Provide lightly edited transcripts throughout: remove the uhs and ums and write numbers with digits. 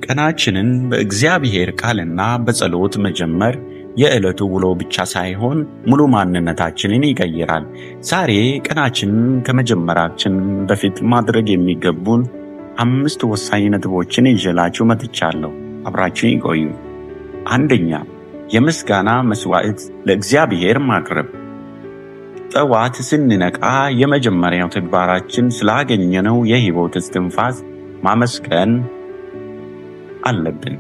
ቀናችንን በእግዚአብሔር ቃልና በጸሎት መጀመር የዕለቱ ውሎ ብቻ ሳይሆን ሙሉ ማንነታችንን ይቀይራል። ዛሬ ቀናችንን ከመጀመራችን በፊት ማድረግ የሚገቡን 5 ወሳኝ ነጥቦችን ይዤላችሁ መጥቻለሁ። አብራችሁን ይቆዩ። አንደኛ፣ የምስጋና መስዋዕት ለእግዚአብሔር ማቅረብ። ጠዋት ስንነቃ የመጀመሪያው ተግባራችን ስላገኘነው የሕይወት እስትንፋስ ማመስገን አለብን።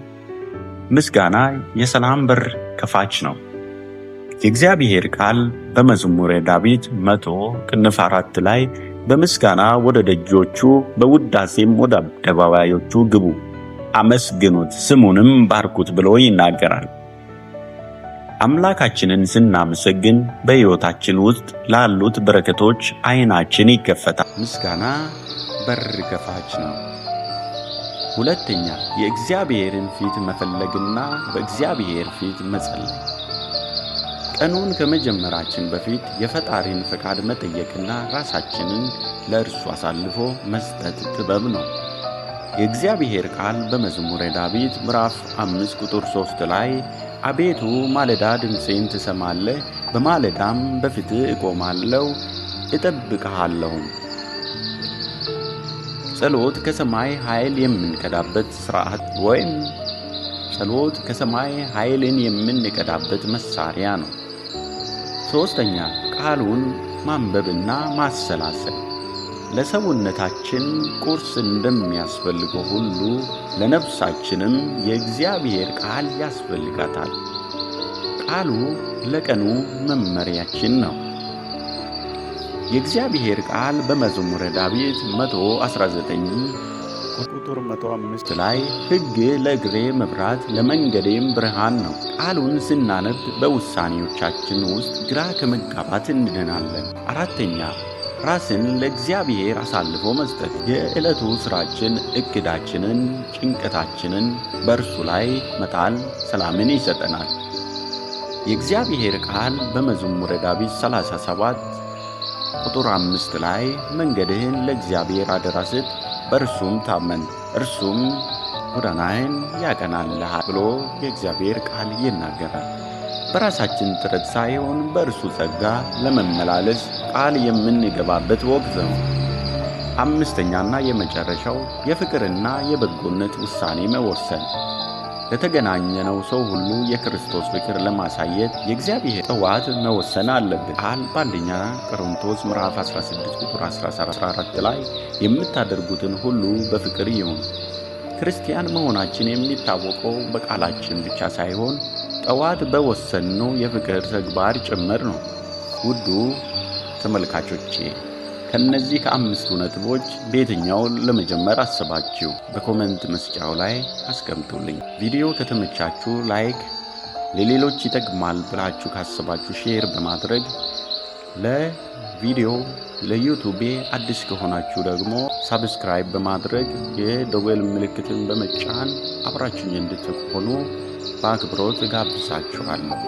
ምስጋና የሰላም በር ከፋች ነው። የእግዚአብሔር ቃል በመዝሙረ ዳዊት 100:4 ላይ በምስጋና ወደ ደጆቹ በውዳሴም ወደ አደባባዮቹ ግቡ፣ አመስግኑት፣ ስሙንም ባርኩት ብሎ ይናገራል። አምላካችንን ስናመሰግን በሕይወታችን ውስጥ ላሉት በረከቶች ዓይናችን ይከፈታል። ምስጋና በር ከፋች ነው። ሁለተኛ፣ የእግዚአብሔርን ፊት መፈለግና በእግዚአብሔር ፊት መጸለይ። ቀኑን ከመጀመራችን በፊት የፈጣሪን ፈቃድ መጠየቅና ራሳችንን ለእርሱ አሳልፎ መስጠት ጥበብ ነው። የእግዚአብሔር ቃል በመዝሙረ ዳዊት ምዕራፍ 5:3 ላይ አቤቱ ማለዳ ድምፄን ትሰማለህ፣ በማለዳም በፊትህ እቆማለሁ እጠብቅሃለሁም። ጸሎት ከሰማይ ኃይል የምንቀዳበት ሥርዓት ወይም ጸሎት ከሰማይ ኃይልን የምንቀዳበት መሳሪያ ነው። ሦስተኛ፣ ቃሉን ማንበብና ማሰላሰል። ለሰውነታችን ቁርስ እንደሚያስፈልገው ሁሉ ለነፍሳችንም የእግዚአብሔር ቃል ያስፈልጋታል። ቃሉ ለቀኑ መመሪያችን ነው። የእግዚአብሔር ቃል በመዝሙረ ዳዊት 119:105 ላይ ሕግ ለእግሬ መብራት ለመንገዴም ብርሃን ነው። ቃሉን ስናነብ በውሳኔዎቻችን ውስጥ ግራ ከመጋባት እንድናለን። አራተኛ፣ ራስን ለእግዚአብሔር አሳልፎ መስጠት። የዕለቱ ሥራችን፣ ዕቅዳችንን፣ ጭንቀታችንን በእርሱ ላይ መጣል ሰላምን ይሰጠናል። የእግዚአብሔር ቃል በመዝሙረ ዳዊት 37:5 ላይ መንገድህን ለእግዚአብሔር አደራ ስጥ፣ በእርሱም ታመን፣ እርሱም ጎዳናህን ያቀናልሃል ብሎ የእግዚአብሔር ቃል ይናገራል። በራሳችን ጥረት ሳይሆን በእርሱ ጸጋ ለመመላለስ ቃል የምንገባበት ወቅት ነው። አምስተኛና የመጨረሻው የፍቅርና የበጎነት ውሳኔ መወሰን። ለተገናኘነው ሰው ሁሉ የክርስቶስ ፍቅር ለማሳየት የእግዚአብሔር ጠዋት መወሰን አለብን። ቃል በአንደኛ ቆሮንቶስ ምዕራፍ 16:14 ላይ የምታደርጉትን ሁሉ በፍቅር ይሁን። ክርስቲያን መሆናችን የሚታወቀው በቃላችን ብቻ ሳይሆን ጠዋት በወሰንነው የፍቅር ተግባር ጭምር ነው። ውዱ ተመልካቾቼ፣ ከነዚህ ከ5ቱ ነጥቦች በየትኛው ለመጀመር አስባችሁ በኮሜንት መስጫው ላይ አስቀምጡልኝ። ቪዲዮ ከተመቻችሁ ላይክ፣ ለሌሎች ይጠቅማል ብላችሁ ካሰባችሁ ሼር በማድረግ ለዩቱቤ አዲስ ከሆናችሁ ደግሞ ሳብስክራይብ በማድረግ የደወል ምልክትን በመጫን አብራችሁኝ እንድትሆኑ በአክብሮት ጋብዛችኋለሁ።